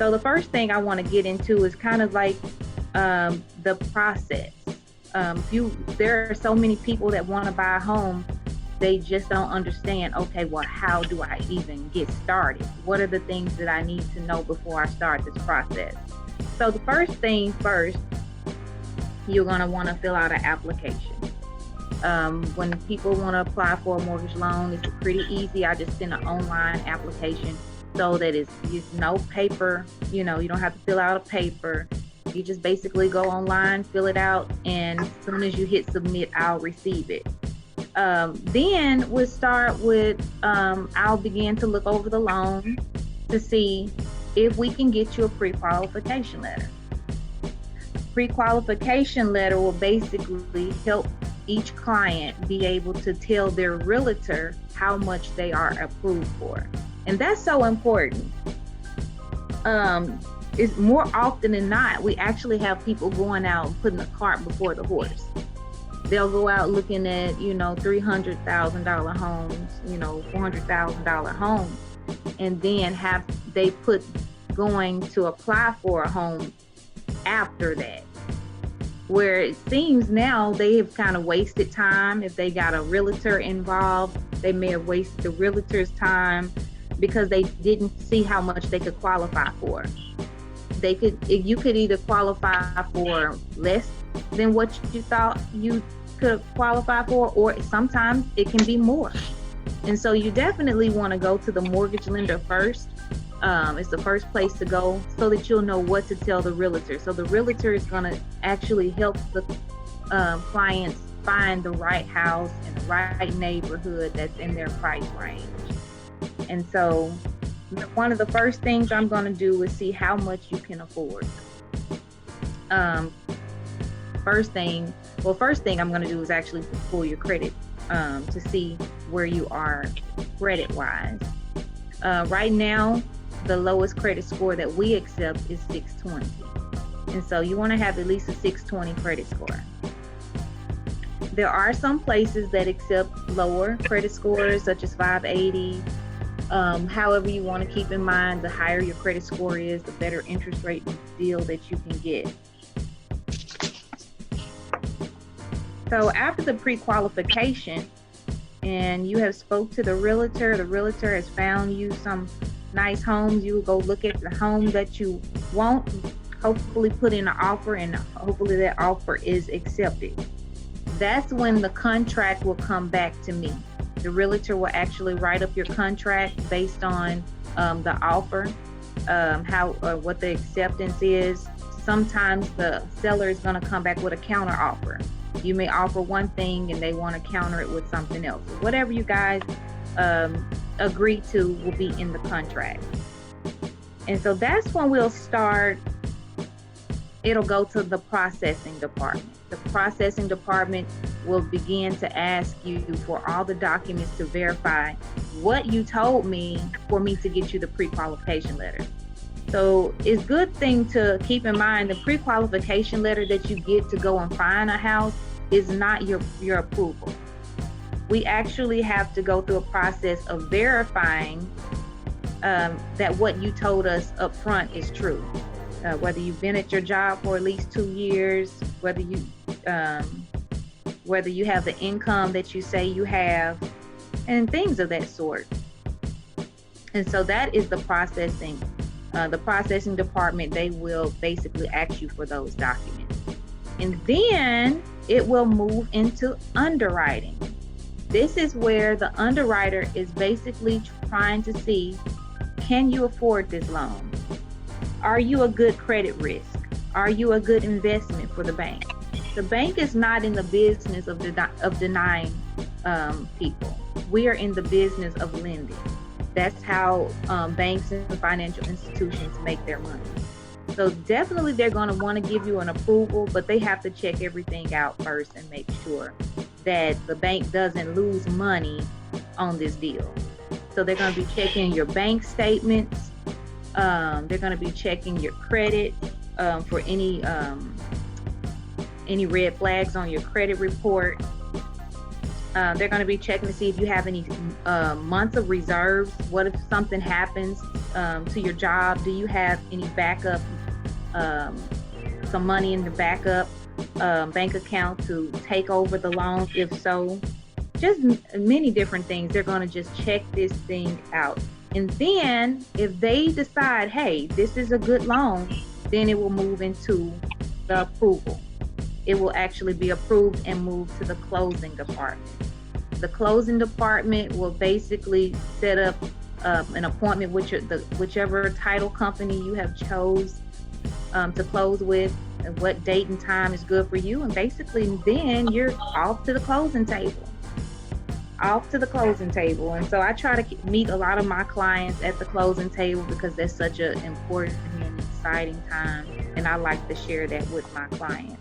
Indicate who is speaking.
Speaker 1: So the first thing I want to get into is kind of like the process. There are so many people that want to buy a home, they just don't understand, okay, well, how do I even get started? What are the things that I need to know before I start this process? So the first thing first, you're going to want to fill out an application. When people want to apply for a mortgage loan, it's pretty easy. I just send an online application so that it's no paper, you don't have to fill out a paper. You just basically go online, fill it out, and as soon as you hit submit, I'll receive it. Then we'll start with, I'll begin to look over the loan to see if we can get you a pre-qualification letter. Pre-qualification letter will basically help each client be able to tell their realtor how much they are approved for. And that's so important. It's more often than not, we actually have people going out and putting the cart before the horse. They'll go out looking at, $300,000 homes, $400,000 homes, and then they put going to apply for a home after that. Where it seems now they have kind of wasted time. If they got a realtor involved, they may have wasted the realtor's time because they didn't see how much they could qualify for. You could either qualify for less than what you thought you could qualify for, or sometimes it can be more. And so you definitely want to go to the mortgage lender first. It's the first place to go so that you'll know what to tell the realtor. So the realtor is going to actually help the clients find the right house in the right neighborhood that's in their price range. And so one of the first things I'm going to do is see how much you can afford. First thing I'm going to do is actually pull your credit to see where you are credit-wise. Right now, the lowest credit score that we accept is 620. And so you want to have at least a 620 credit score. There are some places that accept lower credit scores, such as 580. However, you want to keep in mind, the higher your credit score is, the better interest rate deal that you can get. So after the pre-qualification and you have spoke to the realtor has found you some nice homes, you will go look at the home that you want, hopefully put in an offer, and hopefully that offer is accepted. That's when the contract will come back to me. The realtor will actually write up your contract based on the offer, what the acceptance is. Sometimes the seller is going to come back with a counter offer. You may offer one thing and they want to counter it with something else. Whatever you guys agree to will be in the contract. And so that's when we'll start. It'll go to the processing department. The processing department will begin to ask you for all the documents to verify what you told me for me to get you the pre-qualification letter. So it's a good thing to keep in mind, the pre-qualification letter that you get to go and find a house is not your approval. We actually have to go through a process of verifying that what you told us up front is true. Whether you've been at your job for at least 2 years, whether you have the income that you say you have, and things of that sort. And so that is the processing. The processing department, they will basically ask you for those documents. And then it will move into underwriting. This is where the underwriter is basically trying to see, can you afford this loan? Are you a good credit risk? Are you a good investment for the bank? The bank is not in the business of denying people. We are in the business of lending. That's how banks and financial institutions make their money. So definitely they're going to want to give you an approval, but they have to check everything out first and make sure that the bank doesn't lose money on this deal. So they're going to be checking your bank statements. They're going to be checking your credit for any red flags on your credit report. They're going to be checking to see if you have any months of reserves. What if something happens to your job? Do you have any backup, um, some money in the backup bank account to take over the loan? If so, just many different things. They're going to just check this thing out. And then if they decide, hey, this is a good loan, then it will move into the approval. It will actually be approved and move to the closing department. The closing department will basically set up an appointment with whichever title company you have chose to close with, and what date and time is good for you. And basically then you're off to the closing table. Off to the closing table. And so I try to meet a lot of my clients at the closing table because that's such an important and exciting time. And I like to share that with my clients.